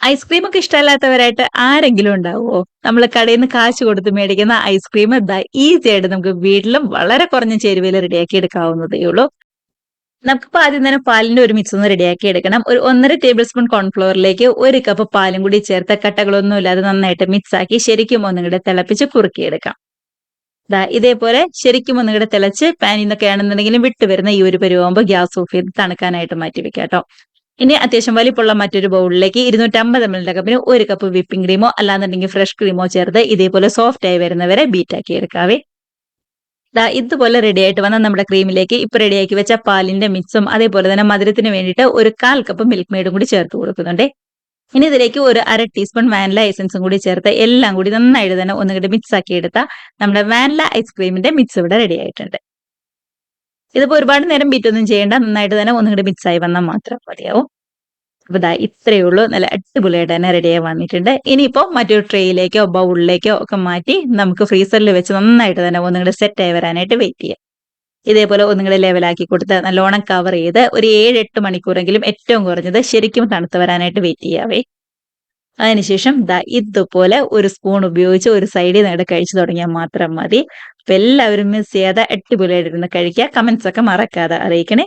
Ice cream ഒക്കെ ഇഷ്ടമല്ലാത്തവരായിട്ട് ആരെങ്കിലും ഉണ്ടാവുമോ? നമ്മള് കടയിൽ നിന്ന് കാശ് കൊടുത്ത് മേടിക്കുന്ന ഐസ്ക്രീം ദാ ഈസി ആയിട്ട് നമുക്ക് വീട്ടിലും വളരെ കുറഞ്ഞ ചേരുവയിൽ റെഡിയാക്കി എടുക്കാവുന്നതേ ഉള്ളൂ. നമുക്കിപ്പോ ആദ്യം തന്നെ പാലിന്റെ ഒരു മിക്സ് ഒന്ന് റെഡിയാക്കി എടുക്കണം. ഒരു 1½ ടേബിൾ സ്പൂൺ കോൺഫ്ലവറിലേക്ക് 1 കപ്പ് പാലും കൂടി ചേർത്ത് കട്ടകളൊന്നും ഇല്ലാതെ നന്നായിട്ട് മിക്സ് ആക്കി ശരിക്കും ഒന്നുകൂടെ തിളപ്പിച്ച് കുറുക്കിയെടുക്കാം. ദാ ഇതേപോലെ ശരിക്കും ഒന്നുകൂടെ തിളച്ച് പാനിൽ നിന്നൊക്കെ ആണെന്നുണ്ടെങ്കിലും വിട്ട് വരുന്ന ഈ ഒരു പരുവാകുമ്പോൾ ഗ്യാസ് ഓഫ് ചെയ്ത് തണുക്കാനായിട്ട് മാറ്റി വെക്കാം കേട്ടോ. ഇനി അത്യാവശ്യം വലിപ്പമുള്ള മറ്റൊരു ബൗളിലേക്ക് 250 ml കപ്പിന് 1 കപ്പ് വിപ്പിംഗ് ക്രീമോ അല്ലാന്നുണ്ടെങ്കിൽ ഫ്രഷ് ക്രീമോ ചേർത്ത് ഇതേപോലെ സോഫ്റ്റ് ആയി വരുന്നവരെ ബീറ്റ് ആക്കി എടുക്കാവേ. ദാ ഇതുപോലെ റെഡി ആയിട്ട് വന്ന നമ്മുടെ ക്രീമിലേക്ക് ഇപ്പൊ റെഡിയാക്കി വെച്ച പാലിന്റെ മിക്സും അതേപോലെ തന്നെ മധുരത്തിന് വേണ്ടിയിട്ട് ഒരു 1/4 കപ്പ് മിൽക്ക് മെയ്ഡും കൂടി ചേർത്ത് കൊടുക്കുന്നുണ്ട്. ഇനി ഇതിലേക്ക് ഒരു 1/2 ടീസ്പൂൺ വാനില എസൻസും കൂടി ചേർത്ത് എല്ലാം കൂടി നന്നായിട്ട് തന്നെ ഒന്നുകൂടി മിക്സ് ആക്കി എടുത്ത നമ്മുടെ വാനില ഐസ്ക്രീമിന്റെ മിക്സ് ഇവിടെ റെഡി ആയിട്ടുണ്ട്. ഇതിപ്പോ ഒരുപാട് നേരം ബീറ്റ് ഒന്നും ചെയ്യേണ്ട, നന്നായിട്ട് തന്നെ ഒന്നുകൂടി മിക്സ് ആയി വന്നാൽ മാത്രം മതിയാവും. അപ്പൊ ദാ ഇത്രയേ ഉള്ളൂ. നല്ല അടിപൊളിയായിട്ട് തന്നെ റെഡിയായി വന്നിട്ടുണ്ട്. ഇനിയിപ്പോ മറ്റൊരു ട്രേയിലേക്കോ ബൗളിലേക്കോ ഒക്കെ മാറ്റി നമുക്ക് ഫ്രീസറിൽ വെച്ച് നന്നായിട്ട് തന്നെ ഒന്നുകൂടെ സെറ്റ് ആയി വരാനായിട്ട് വെയിറ്റ് ചെയ്യാം. ഇതേപോലെ ഒന്നുകൂടെ ലെവലാക്കി കൊടുത്ത് നല്ലോണം കവർ ചെയ്ത് ഒരു 7-8 മണിക്കൂറെങ്കിലും ഏറ്റവും കുറഞ്ഞത് ശരിക്കും തണുത്ത് വരാനായിട്ട് വെയിറ്റ് ചെയ്യാവേ. അതിനുശേഷം ദാ ഇതുപോലെ ഒരു സ്പൂൺ ഉപയോഗിച്ച് ഒരു സൈഡിൽ നിന്ന് കഴിച്ചു തുടങ്ങിയാൽ മാത്രം മതി. അപ്പൊ എല്ലാവരും മിസ് ചെയ്യാതെ അടിപൊളിയായിട്ടിരുന്ന് കഴിക്കുക. കമന്റ്സ് ഒക്കെ മറക്കാതെ അറിയിക്കണേ.